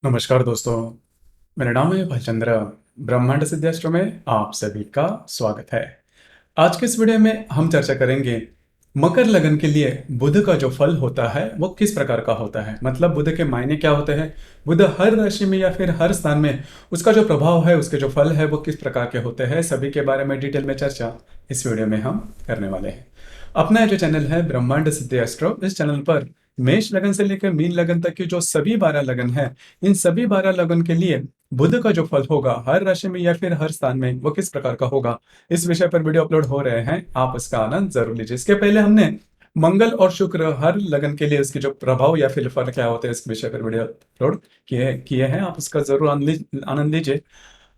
नमस्कार दोस्तों, मेरा नाम है भालचंद्र। ब्रह्मांड सिद्धास्ट्रो में आप सभी का स्वागत है। आज के इस वीडियो में हम चर्चा करेंगे मकर लगन के लिए बुध का जो फल होता है वो किस प्रकार का होता है। मतलब बुध के मायने क्या होते हैं, बुध हर राशि में या फिर हर स्थान में उसका जो प्रभाव है, उसके जो फल है वो किस प्रकार के होते हैं, सभी के बारे में डिटेल में चर्चा इस वीडियो में हम करने वाले हैं। अपना जो चैनल है ब्रह्मांड सिद्धि एस्ट्रो, इस चैनल पर मेष लगन से लेकर मीन लगन तक की जो सभी 12 लगन है, इन सभी 12 लगन के लिए बुध का जो फल होगा हर राशि में या फिर हर स्थान में वो किस प्रकार का होगा, इस विषय पर वीडियो अपलोड हो रहे हैं। आप इसका आनंद जरूर लीजिए। इसके पहले हमने मंगल और शुक्र हर लगन के लिए इसके जो प्रभाव या फिर फल क्या होते हैं, इस विषय पर वीडियो अपलोड किए किए हैं। आप उसका जरूर आनंद लीजिए।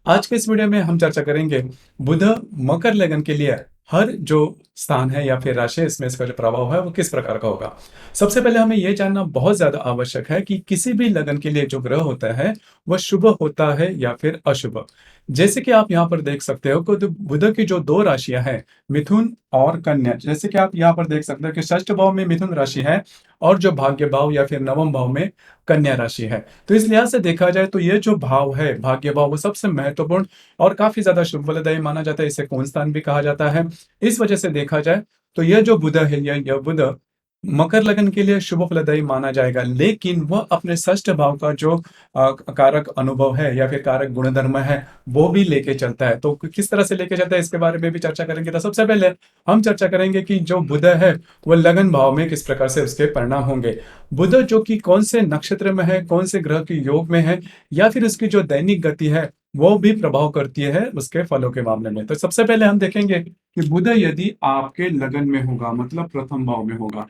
आज के इस वीडियो में हम चर्चा करेंगे बुध मकर लगन के लिए हर जो स्थान है या फिर राशि, इसमें इसका जो प्रभाव है वो किस प्रकार का होगा। सबसे पहले हमें यह जानना बहुत ज्यादा आवश्यक है कि किसी भी लगन के लिए जो ग्रह होता है वह शुभ होता है या फिर अशुभ। जैसे कि आप यहाँ पर देख सकते हो कि बुध की जो दो राशियां हैं, मिथुन और कन्या, जैसे कि आप यहाँ पर देख सकते हो कि षष्ठ भाव में मिथुन राशि है और जो भाग्य भाव या फिर नवम भाव में कन्या राशि है। तो इस लिहाज से देखा जाए तो ये जो भाव है भाग्य भाव, वो सबसे महत्वपूर्ण और काफी ज्यादा शुभ फलदायी माना जाता है। इसे कौन स्थान भी कहा जाता है। इस वजह से देखा जाए तो यह जो बुध है, यह बुध मकर लगन के लिए शुभ फलदायी माना जाएगा, लेकिन वह अपने षष्ठ भाव का जो कारक अनुभव है या फिर कारक गुणधर्म है वो भी लेके चलता है। तो किस तरह से लेके चलता है इसके बारे में भी चर्चा करेंगे। तो सबसे पहले हम चर्चा करेंगे कि जो बुध है वह लगन भाव में किस प्रकार से उसके परिणाम होंगे। बुध जो कि कौन से नक्षत्र में है, कौन से ग्रह के योग में है, या फिर उसकी जो दैनिक गति है वो भी प्रभाव करती है उसके फलों के मामले में। तो सबसे पहले हम देखेंगे कि बुध यदि आपके लगन में होगा, मतलब प्रथम भाव में होगा।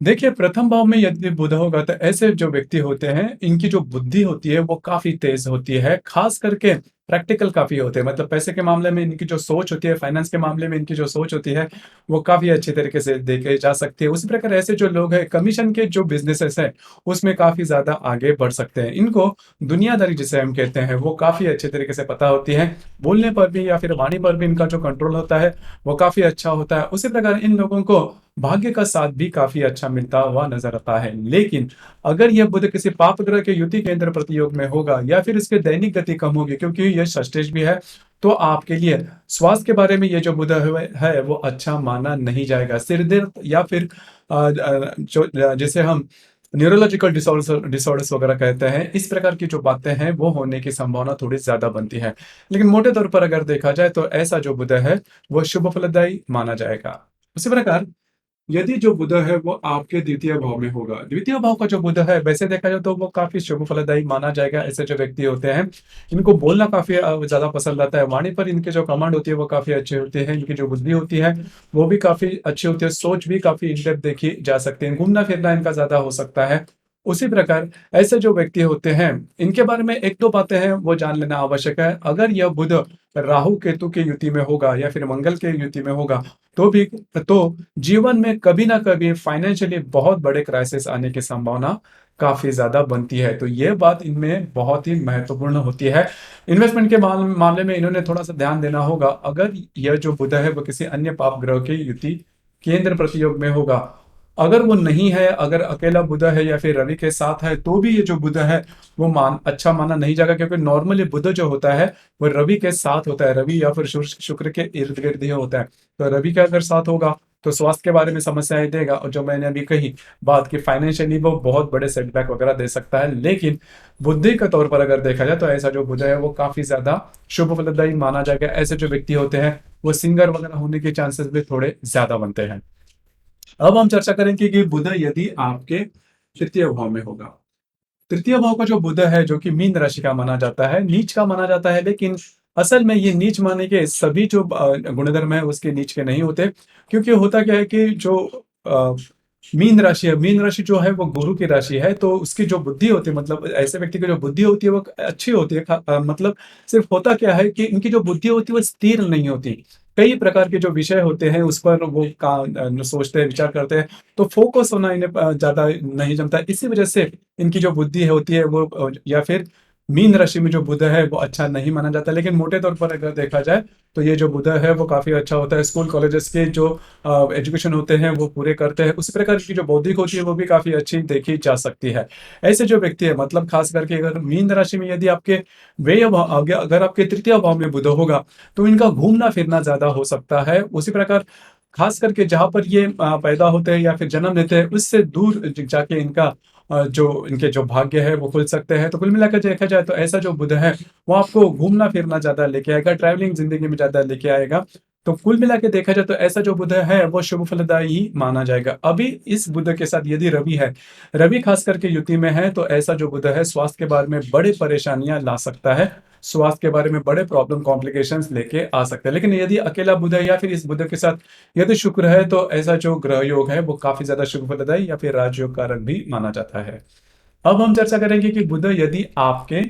देखिए, प्रथम भाव में यदि बुध होगा तो ऐसे जो व्यक्ति होते हैं इनकी जो बुद्धि होती है वो काफी तेज होती है, खास करके प्रैक्टिकल काफी होते हैं। मतलब पैसे के मामले में इनकी जो सोच होती है, फाइनेंस के मामले में इनकी जो सोच होती है वो काफी अच्छी तरीके से देखे जा सकती है। उसी प्रकार ऐसे जो लोग हैं कमीशन के जो बिजनेसेस है उसमें काफी ज्यादा आगे बढ़ सकते हैं। इनको दुनियादारी जिसे हम कहते हैं वो काफी अच्छे तरीके से पता होती है। बोलने पर भी या फिर वाणी पर भी इनका जो कंट्रोल होता है वो काफी अच्छा होता है। उसी प्रकार इन लोगों को भाग्य का साथ भी काफी अच्छा मिलता हुआ नजर आता है। लेकिन अगर यह बुध किसी पाप ग्रह के युति केंद्र प्रतियोग में होगा या फिर इसके दैनिक गति कम होगी, क्योंकि यह षष्ठेश भी है, तो आपके लिए स्वास्थ्य के बारे में ये जो बुध है वो अच्छा माना नहीं जाएगा। सिर दर्द या फिर जो जिसे हम न्यूरोलॉजिकल डिसऑर्डर्स वगैरह कहते हैं, इस प्रकार की जो बातें हैं वो होने की संभावना थोड़ी ज्यादा बनती है। लेकिन मोटे तौर पर अगर देखा जाए तो ऐसा जो बुध है वो शुभ फलदायी माना जाएगा। उसी प्रकार यदि जो बुध है वो आपके द्वितीय भाव में होगा, द्वितीय भाव का जो बुध है वैसे देखा जाए तो वो काफी शुभ फलदायी माना जाएगा। ऐसे जो व्यक्ति होते हैं इनको बोलना काफी ज्यादा पसंद आता है। वाणी पर इनके जो कमांड होती है वो काफी अच्छी होती है। इनकी जो बुद्धि होती है वो भी काफी अच्छी होती है। सोच भी काफी इन डेप्थ देखी जा सकती है। घूमना फिरना इनका ज्यादा हो सकता है। उसी प्रकार ऐसे जो व्यक्ति होते हैं इनके बारे में एक दो बातें हैं वो जान लेना आवश्यक है। अगर यह बुध राहु केतु के युति में होगा या फिर मंगल के युति में होगा तो जीवन में कभी ना कभी फाइनेंशियली बहुत बड़े क्राइसिस आने की संभावना काफी ज्यादा बनती है। तो ये बात इनमें बहुत ही महत्वपूर्ण होती है। इन्वेस्टमेंट के मामले में इन्होंने थोड़ा सा ध्यान देना होगा। अगर यह जो बुध है वो किसी अन्य पाप ग्रह के युति केंद्र प्रतियोग में होगा, अगर वो नहीं है, अगर अकेला बुध है या फिर रवि के साथ है, तो भी ये जो बुध है वो अच्छा माना नहीं जाएगा। क्योंकि नॉर्मली बुध जो होता है वो रवि के साथ होता है, रवि या फिर शुक्र के इर्द गिर्द ही होता है। तो रवि का अगर साथ होगा तो स्वास्थ्य के बारे में समस्याएं देगा, और जो मैंने अभी कही बात की फाइनेंशियली वो बहुत बड़े सेटबैक वगैरह दे सकता है। लेकिन बुद्धि के तौर पर अगर देखा जाए तो ऐसा जो बुध है वो काफी ज्यादा शुभ फलदायी माना जाएगा। ऐसे जो व्यक्ति होते हैं वो सिंगर वगैरह होने के चांसेस भी थोड़े ज्यादा बनते हैं। अब हम चर्चा करेंगे कि बुध यदि आपके तृतीय भाव में होगा। तृतीय भाव का जो बुध है जो कि मीन राशि का माना जाता है, नीच का माना जाता है, लेकिन असल में ये नीच माने के सभी जो गुणधर्म है उसके नीच के नहीं होते। क्योंकि होता क्या है कि जो अ, मीन राशि है, मीन राशि जो है वो गुरु की राशि है। तो उसकी जो बुद्धि होती है, मतलब ऐसे व्यक्ति की जो बुद्धि होती है वो अच्छी होती है। मतलब सिर्फ होता क्या है कि इनकी जो बुद्धि होती है वो स्थिर नहीं होती। कई प्रकार के जो विषय होते हैं उस पर वो सोचते हैं, विचार करते हैं। तो फोकस होना इन्हें ज्यादा नहीं जमता। इसी वजह से इनकी जो बुद्धि होती है वो या फिर मीन राशि में जो बुध है वो अच्छा नहीं माना जाता, लेकिन मोटे तौर पर अगर देखा जाए तो ये जो बुध है वो काफी अच्छा होता है। स्कूल कॉलेजेस के जो एजुकेशन होते हैं वो पूरे करते हैं। उसी प्रकार की जो बौद्धिक होती है वो भी काफी अच्छी देखी जा सकती है। ऐसे जो व्यक्ति है, मतलब खास करके अगर मीन राशि में यदि आपके व्यय भाव, अगर आपके तृतीय भाव में बुध होगा तो इनका घूमना फिरना ज्यादा हो सकता है। उसी प्रकार खास करके जहां पर ये पैदा होते हैं या फिर जन्म लेते हैं उससे दूर जाके इनका जो इनके जो भाग्य है वो खुल सकते हैं। तो कुल मिलाकर देखा जाए तो ऐसा जो बुध है वो आपको घूमना फिरना ज्यादा लेके आएगा, ट्रैवलिंग जिंदगी में ज्यादा लेके आएगा। तो कुल मिला के देखा जाए तो ऐसा जो बुध है वो शुभ फलदायी ही माना जाएगा। अभी इस बुध के साथ यदि रवि है, रवि खास करके युति में है, तो ऐसा जो बुध है स्वास्थ्य के बारे में बड़े परेशानियां ला सकता है। स्वास्थ्य के बारे में बड़े प्रॉब्लम कॉम्प्लिकेशंस लेके आ सकते हैं। लेकिन यदि अकेला बुध है या फिर इस बुध के साथ यदि शुक्र है तो ऐसा जो ग्रह योग है वो काफी ज्यादा शुभ फलदायी या फिर राजयोग कारक भी माना जाता है। अब हम चर्चा करेंगे कि बुध यदि आपके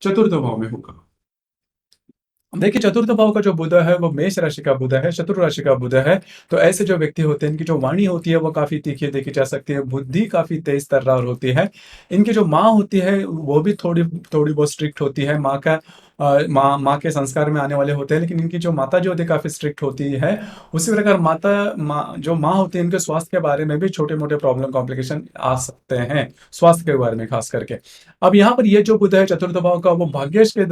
चतुर्थ भाव में होगा। देखिए, चतुर्थ भाव का जो बुध है वो मेष राशि का बुध है, शत्रु राशि का बुध है। तो ऐसे जो व्यक्ति होते हैं इनकी जो वाणी होती है वो काफी तीखी देखी जा सकती है, बुद्धि काफी तेज तर्रार होती है। इनकी जो माँ होती है वो भी थोड़ी थोड़ी बहुत स्ट्रिक्ट होती है। माँ का माँ के संस्कार में आने वाले होते हैं, लेकिन इनकी जो माता जो होती है काफी स्ट्रिक्ट होती है। उसी प्रकार जो माँ होती है इनके स्वास्थ्य के बारे में भी छोटे मोटे प्रॉब्लम कॉम्प्लिकेशन आ सकते हैं, स्वास्थ्य के बारे में खास करके। अब यहाँ पर ये जो बुध है चतुर्थ भाव का वो भाग्येश के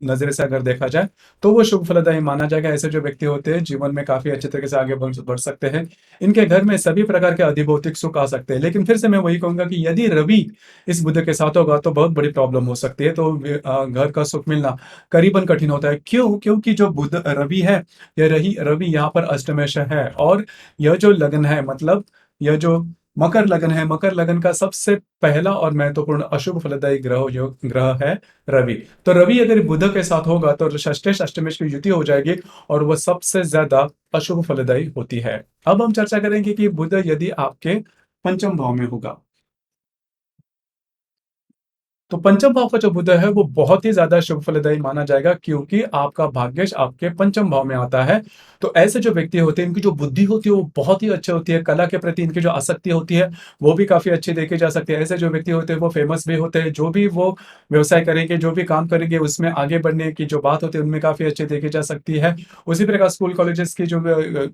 नजरे से अगर देखा जाए तो वो शुभ फलदायी माना जाएगा। ऐसे जो व्यक्ति होते हैं जीवन में काफी अच्छे तरीके से आगे बढ़ सकते हैं। इनके घर में सभी प्रकार के अधिभौतिक सुख आ सकते हैं। लेकिन फिर से मैं वही कहूंगा कि यदि रवि इस बुध के साथ होगा तो बहुत बड़ी प्रॉब्लम हो सकती है। तो घर का सुख मिलना करीबन कठिन होता है। क्यों? क्योंकि जो बुध रवि है, यह रही रवि यहाँ पर अष्टमेश है, और यह जो लगन है, मतलब यह जो मकर लगन है, मकर लगन का सबसे पहला और महत्वपूर्ण अशुभ फलदायी ग्रह है रवि। तो रवि अगर बुध के साथ होगा तो षष्ठेश अष्टमेश की युति हो जाएगी और वह सबसे ज्यादा अशुभ फलदायी होती है। अब हम चर्चा करेंगे कि बुध यदि आपके पंचम भाव में होगा, तो पंचम भाव का जो बुध है वो बहुत ही ज्यादा शुभ फलदायी माना जाएगा, क्योंकि आपका भाग्यश आपके पंचम भाव में आता है। तो ऐसे जो व्यक्ति होते हैं इनकी जो बुद्धि होती है वो बहुत ही अच्छी होती है। कला के प्रति इनकी जो आसक्ति होती है वो भी काफी अच्छी देखी जा सकती है। ऐसे जो व्यक्ति होते हैं वो फेमस भी होते हैं। जो भी वो व्यवसाय करेंगे, जो भी काम करेंगे, उसमें आगे बढ़ने की जो बात होती है उनमें काफी अच्छी देखी जा सकती है। उसी प्रकार स्कूल कॉलेजेस की जो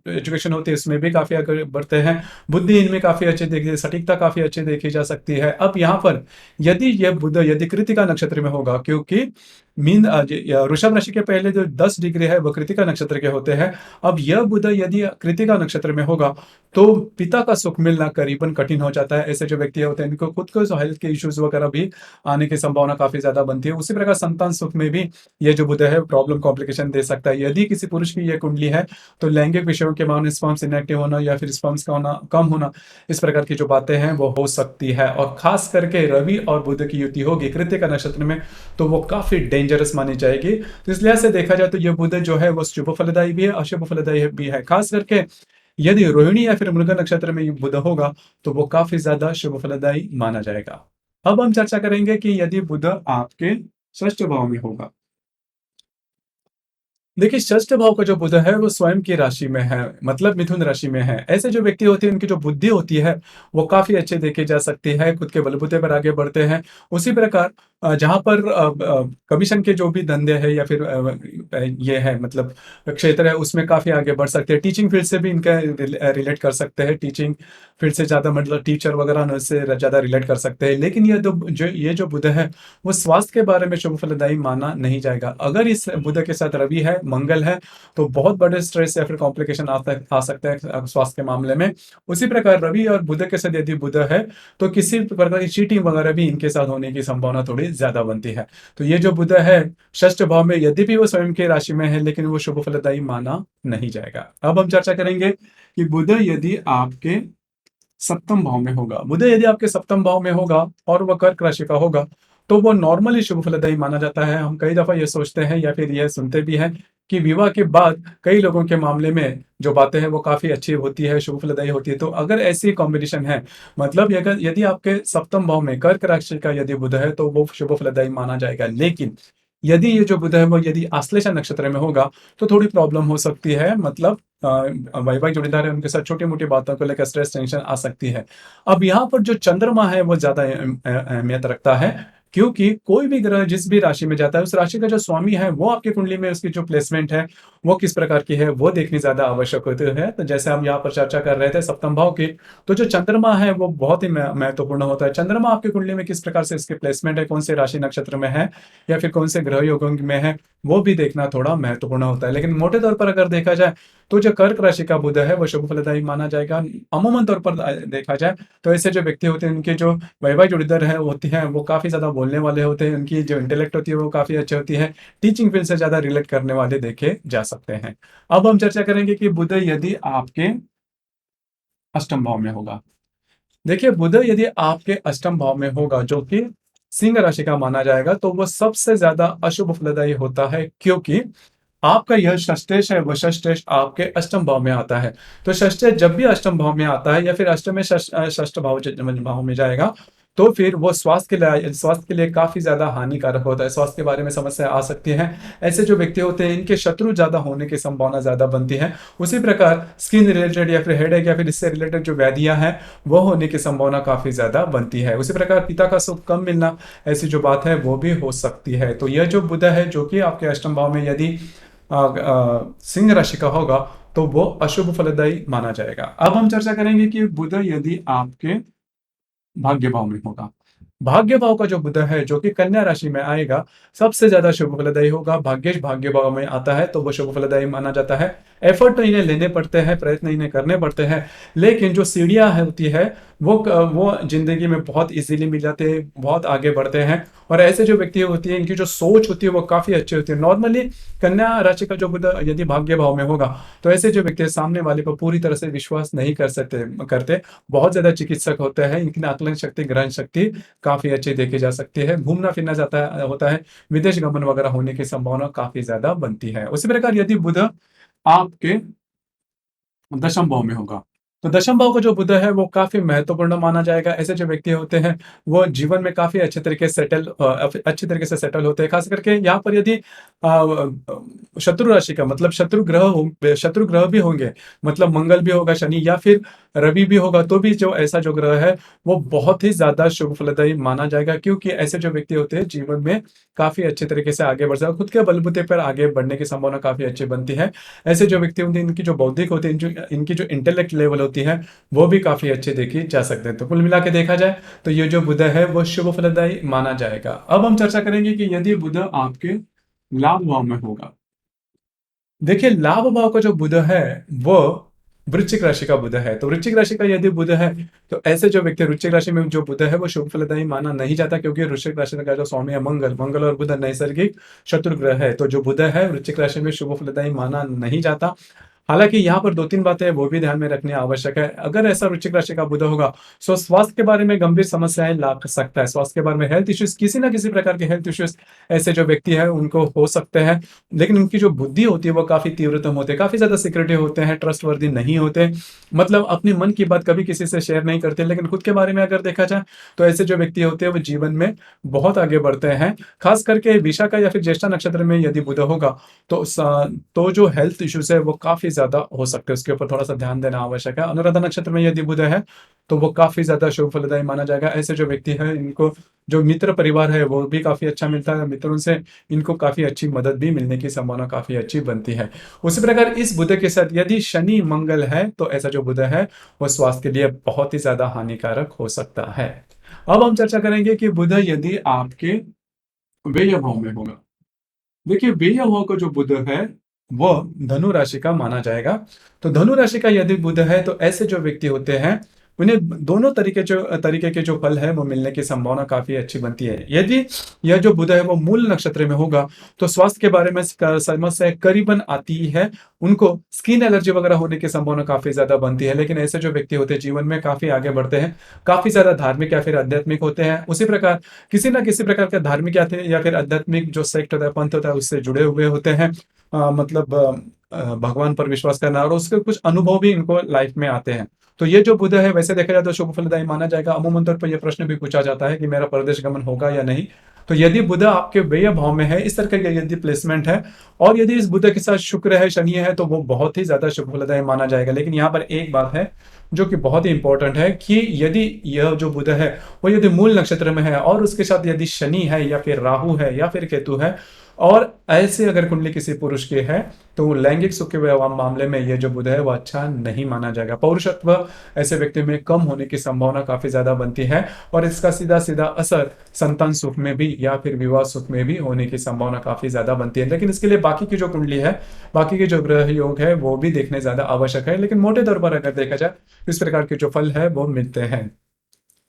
एजुकेशन होती है उसमें भी काफी आगे बढ़ते हैं। बुद्धि इनमें काफी अच्छी देखी, सटीकता काफी अच्छी देखी जा सकती है। अब यहाँ पर यदि यह बुध यदि कृतिका नक्षत्र में होगा, क्योंकि वृषभ राशि के पहले जो 10 डिग्री है वो कृतिका नक्षत्र के होते हैं। अब यह बुध यदि कृतिका नक्षत्र में होगा तो पिता का सुख मिलना करीबन कठिन हो जाता है। ऐसे जो व्यक्ति होते हैं इनको खुद को हेल्थ के इश्यूज वगैरह भी आने की संभावना काफी ज्यादा बनती है। उसी प्रकार संतान सुख में भी ये जो बुध है प्रॉब्लम कॉम्प्लिकेशन दे सकता है। यदि किसी पुरुष की यह कुंडली है तो लैंगिक विषयों के मामले स्पर्म्स इनएक्टिव होना या फिर स्पर्म्स का होना कम होना, इस प्रकार की जो बातें हैं वो हो सकती है। और खास करके रवि और बुध की युति होगी कृतिका नक्षत्र में तो वो काफी डेंजरस मानी जाएगी। तो इस लिहाज से देखा जाए तो ये बुध जो है वो शुभ फलदायी भी है, अशुभ फलदायी भी है। खास करके यदि रोहिणी या फिर मृग नक्षत्र में ये बुध होगा तो वो काफी ज्यादा शुभ फलदायी माना जाएगा। अब हम चर्चा करेंगे कि यदि बुध आपके षष्ठ भाव में होगा। देखिए, षष्ठ भाव का जो बुध है वो स्वयं की राशि में है, मतलब मिथुन राशि में है। ऐसे जो व्यक्ति होते हैं उनकी जो बुद्धि होती है वो काफी अच्छे देखी जा सकती है, खुद के बलबूते पर आगे बढ़ते हैं। उसी प्रकार जहां पर कमीशन के जो भी धंधे है या फिर ये है मतलब क्षेत्र है उसमें काफी आगे बढ़ सकते हैं। टीचिंग फील्ड से भी इनका रिलेट कर सकते हैं, टीचिंग फील्ड से ज्यादा मतलब टीचर वगैरह उससे ज्यादा रिलेट कर सकते हैं। लेकिन ये जो बुध है वो स्वास्थ्य के बारे में शुभ फलदायी माना नहीं जाएगा। अगर इस बुध के साथ रवि है, मंगल है, तो बहुत बड़े स्ट्रेस या फिर कॉम्प्लिकेशन आ सकते हैं स्वास्थ्य के मामले में। उसी प्रकार रवि और बुध के साथ यदि बुध है तो किसी प्रकार की चीटिंग वगैरह भी इनके साथ होने की संभावना थोड़ी ज्यादा बनती है। तो ये जो बुध है षष्ठ भाव में यदि भी वो स्वयं के राशि में है लेकिन वो शुभ फलदायी माना नहीं जाएगा। अब हम चर्चा करेंगे कि बुध यदि आपके सप्तम भाव में होगा। बुध यदि आपके सप्तम भाव में होगा और वह कर्क राशि का होगा तो वो नॉर्मली शुभ फलदायी माना जाता है। हम कई दफा ये सोचते हैं या फिर ये सुनते भी हैं कि विवाह के बाद कई लोगों के मामले में जो बातें हैं वो काफी अच्छी होती है, शुभ फलदायी होती है। तो अगर ऐसी कॉम्बिनेशन है, मतलब अगर यदि आपके सप्तम भाव में कर्क राशि का यदि बुध है तो वो शुभ फलदायी माना जाएगा। लेकिन यदि ये जो बुध है वो यदि आश्लेषा नक्षत्र में होगा तो थोड़ी प्रॉब्लम हो सकती है। मतलब वैवाहिक जोड़ीदार है उनके साथ छोटी मोटी बातों को लेकर स्ट्रेस टेंशन आ सकती है। अब यहाँ पर जो चंद्रमा है वो ज्यादा अहमियत रखता है। क्योंकि कोई भी ग्रह जिस भी राशि में जाता है, उस राशि का जो स्वामी है, वो आपकी कुंडली में उसकी जो प्लेसमेंट है, वो किस प्रकार की है, वो देखनी ज़्यादा आवश्यक होती है। तो जैसे हम यहाँ पर चर्चा कर रहे थे सप्तम भाव की, तो जो चंद्रमा है, वो बहुत ही महत्वपूर्ण होता है। चंद्रमा आपकी कुंडली में किस प्रकार से इसकी प्लेसमेंट है, कौन से राशि नक्षत्र में है, या फिर कौन से ग्रह योगों में है, वो भी देखना थोड़ा महत्वपूर्ण होता है। लेकिन मोटे तौर पर अगर देखा जाए, तो जो कर्क राशि का बुध है, वो शुभ फलदायी माना जाएगा। अमूमन तौर पर देखा जाए, तो ऐसे जो व्यक्ति होते हैं, उनके जो वैवाहिक जुड़ीदार है होती हैं, वो काफ़ी ज़्यादा बोलने वाले होते हैं, उनकी जो इंटेलेक्ट होती है वो काफ़ी अच्छी होती है, टीचिंग फील्ड से ज़्यादा रिलेट करने वाले देखे जा सकते हैं। अब हम चर्चा करेंगे कि बुध यदि आपके अष्टम भाव में होगा। देखिए, बुध यदि आपके अष्टम भाव में होगा, जो कि सिंह राशि का माना जाएगा, तो वो सबसे ज्यादा अशुभ फलदायी होता है, क्योंकि आपका यह षष्टेश है, वह षष्टेश आपके अष्टम भाव में आता है। तो षष्टेश जब भी अष्टम भाव में आता है, या फिर अष्टम में षष्ठ भाव में जाएगा, तो फिर वो स्वास्थ्य के लिए काफी ज्यादा हानिकारक होता है। स्वास्थ्य के बारे में समस्या आ सकती है। ऐसे जो व्यक्ति होते हैं, इनके शत्रु ज्यादा होने की संभावना ज्यादा बनती है। उसी प्रकार स्किन रिलेटेड या फिर हेडेक या फिर इससे रिलेटेड जो व्याधियां हैं, वो होने की संभावना काफी ज्यादा बनती है। उसी प्रकार पिता का सुख कम मिलना, ऐसी जो बात है वो भी हो सकती है। तो यह जो बुध है, जो कि आपके अष्टम भाव में यदि सिंह राशि का होगा, तो वो अशुभ फलदायी माना जाएगा। अब हम चर्चा करेंगे कि बुध यदि आपके भाग्य भाव में होगा। भाग्य भाव का जो बुध है, जो कि कन्या राशि में आएगा, सबसे ज्यादा शुभ फलदायी होगा। भाग्येश भाग्य भाव में आता है, तो वो शुभ फलदायी माना जाता है। एफर्ट तो इन्हें लेने पड़ते हैं, प्रयत्न इन्हें करने पड़ते हैं, लेकिन जो सीढ़ियां होती है, वो जिंदगी में बहुत इजीली मिल जाते हैं, बहुत आगे बढ़ते हैं। और ऐसे जो व्यक्ति होती है, इनकी जो सोच होती है वो काफी अच्छी होती है। नॉर्मली कन्या राशि का जो बुध यदि भाग्य भाव में होगा, तो ऐसे जो व्यक्ति सामने वाले पर पूरी तरह से विश्वास नहीं करते। बहुत ज्यादा चिकित्सक होते हैं, इनकी आकलन शक्ति, ग्रहण शक्ति काफी अच्छी देखी जा सकती है। घूमना फिरना जाता है होता है, विदेश गमन वगैरह होने की संभावना काफी ज्यादा बनती है। उसी प्रकार यदि बुध आपके दशम भाव में होगा, तो दशम भाव का जो बुध है, वो काफी महत्वपूर्ण माना जाएगा। ऐसे जो व्यक्ति होते हैं, वो जीवन में काफी अच्छे तरीके से सेटल होते हैं। खास करके यहाँ पर यदि शत्रु राशि का मतलब शत्रु ग्रह भी होंगे, मतलब मंगल भी होगा, शनि या फिर रवि भी होगा, तो भी जो ऐसा जो ग्रह है, वो बहुत ही ज्यादा शुभ फलदायी माना जाएगा। क्योंकि ऐसे जो व्यक्ति होते हैं, जीवन में काफी अच्छे तरीके से आगे बढ़ सकते हैं, खुद के बलबूते पर आगे बढ़ने की संभावना काफी अच्छी बनती है। ऐसे जो व्यक्ति होते हैं, इनकी जो बौद्धिक होती है, इनकी जो इंटेलेक्ट लेवल होती है, वो भी काफी अच्छी देखी जा सकते हैं। तो कुल मिला के देखा जाए, तो ये जो बुध है, वो शुभ फलदायी माना जाएगा। अब हम चर्चा करेंगे कि यदि बुध आपके लाभ भाव में होगा। देखिए, लाभ भाव का जो बुध है, वो वृश्चिक राशि का बुध है। तो वृश्चिक राशि का यदि बुध है, तो ऐसे जो व्यक्ति वृश्चिक राशि में जो बुध है, वो शुभ फलदायी माना नहीं जाता, क्योंकि वृश्चिक राशि का जो स्वामी है मंगल और बुध नैसर्गिक शत्रु ग्रह है। तो जो बुध है वृश्चिक राशि में शुभ फलदायी माना नहीं जाता। हालांकि यहाँ पर दो तीन बातें वो भी ध्यान में रखनी आवश्यक है। अगर ऐसा वृश्चिक राशि का बुध होगा, तो स्वास्थ्य के बारे में गंभीर समस्याएं ला सकता है। स्वास्थ्य के बारे में हेल्थ इश्यूज, किसी ना किसी प्रकार के हेल्थ इश्यूज ऐसे जो व्यक्ति है उनको हो सकते हैं। लेकिन उनकी जो बुद्धि होती है, वो काफी तीव्रतम होते हैं, काफी ज्यादा सिक्रेटिव होते हैं, ट्रस्टवर्दी नहीं होते। मतलब अपनी मन की बात कभी किसी से शेयर नहीं करते। लेकिन खुद के बारे में अगर देखा जाए, तो ऐसे जो व्यक्ति होते हैं, वो जीवन में बहुत आगे बढ़ते हैं। खास करके विशाखा या फिर ज्येष्ठा नक्षत्र में यदि बुध होगा, तो जो हेल्थ इश्यूज है, वो काफी ज्यादा हो सकते हैं। उसके ऊपर थोड़ा सा ध्यान देना आवश्यक है। अनुराधा नक्षत्र में यदि बुध है, तो वो काफी ज्यादा शुभ फलदायी माना जाएगा। ऐसे जो व्यक्ति है, इनको जो मित्र परिवार है, वो भी काफी अच्छा मिलता है। मित्रों से इनको काफी अच्छी मदद भी मिलने की संभावना काफी अच्छी बनती है। उसी प्रकार इस बुध के साथ यदि शनि मंगल है, तो ऐसा जो बुध है, वो स्वास्थ्य के लिए बहुत ही ज्यादा हानिकारक हो सकता है। अब हम चर्चा करेंगे कि बुध यदि आपके व्यय भाव में होगा। देखिए, व्यय भाव का जो बुध है, वो धनु राशि का माना जाएगा। तो धनु राशि का यदि बुध है, तो ऐसे जो व्यक्ति होते हैं, उन्हें दोनों तरीके के जो फल है, वो मिलने की संभावना काफी अच्छी बनती है। यदि यह जो बुध है, वो मूल नक्षत्र में होगा, तो स्वास्थ्य के बारे में समस्या करीबन आती ही है। उनको स्किन एलर्जी वगैरह होने की संभावना काफी ज्यादा बनती है। लेकिन ऐसे जो व्यक्ति होते हैं, जीवन में काफी आगे बढ़ते हैं, काफी ज्यादा धार्मिक या फिर आध्यात्मिक होते हैं। उसी प्रकार किसी ना किसी प्रकार का धार्मिक या फिर आध्यात्मिक जो सेक्ट होता है, पंथ होता है, उससे जुड़े हुए होते हैं। मतलब भगवान पर विश्वास करना, और उसके कुछ अनुभव भी इनको लाइफ में आते हैं। तो ये जो बुध है वैसे देखा जाए तो शुभ फलदायी माना जाएगा। अमूमन तौर पर यह प्रश्न भी पूछा जाता है कि मेरा परदेश गमन होगा या नहीं। तो यदि बुध आपके व्यय भाव में है, इस तरह का यदि प्लेसमेंट है, और यदि इस बुध के साथ शुक्र है, शनि है, तो वो बहुत ही ज्यादा शुभ फलदायी माना जाएगा। लेकिन यहाँ पर एक बात है जो कि बहुत ही इंपॉर्टेंट है कि यदि यह जो बुध है वो यदि मूल नक्षत्र में है और उसके साथ यदि शनि है या फिर राहु है या फिर केतु है, और ऐसे अगर कुंडली किसी पुरुष की है, तो लैंगिक सुख के मामले में यह जो बुध है वो अच्छा नहीं माना जाएगा। पौरुषत्व ऐसे व्यक्ति में कम होने की संभावना काफी ज्यादा बनती है, और इसका सीधा सीधा असर संतान सुख में भी या फिर विवाह सुख में भी होने की संभावना काफी ज्यादा बनती है। लेकिन इसके लिए बाकी की जो कुंडली है, बाकी के जो ग्रह योग है, वो भी देखने ज्यादा आवश्यक है। लेकिन मोटे तौर पर अगर देखा जाए, इस प्रकार के जो फल है वो मिलते हैं।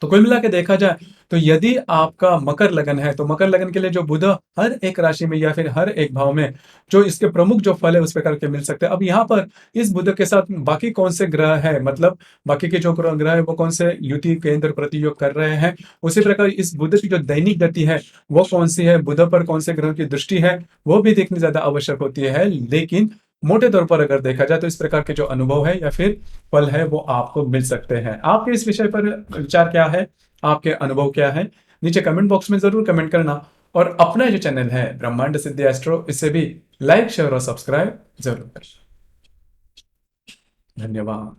तो कुल मिला के देखा जाए तो यदि आपका मकर लगन है, तो मकर लगन के लिए जो बुध हर एक राशि में या फिर हर एक भाव में जो इसके प्रमुख जो फल है उस प्रकार के मिल सकते हैं। अब यहाँ पर इस बुध के साथ बाकी कौन से ग्रह है, मतलब बाकी के जो ग्रह है वो कौन से युति केंद्र प्रतियोग कर रहे हैं, उसी प्रकार इस बुध की जो दैनिक गति है वो कौन सी है, बुध पर कौन से ग्रह की दृष्टि है, वो भी देखनी ज्यादा आवश्यक होती है। लेकिन मोटे तौर पर अगर देखा जाए तो इस प्रकार के जो अनुभव है या फिर फल है वो आपको मिल सकते हैं। आपके इस विषय पर विचार क्या है, आपके अनुभव क्या है, नीचे कमेंट बॉक्स में जरूर कमेंट करना। और अपना जो चैनल है ब्रह्मांड सिद्धि एस्ट्रो, इसे भी लाइक शेयर और सब्सक्राइब जरूर करना। धन्यवाद।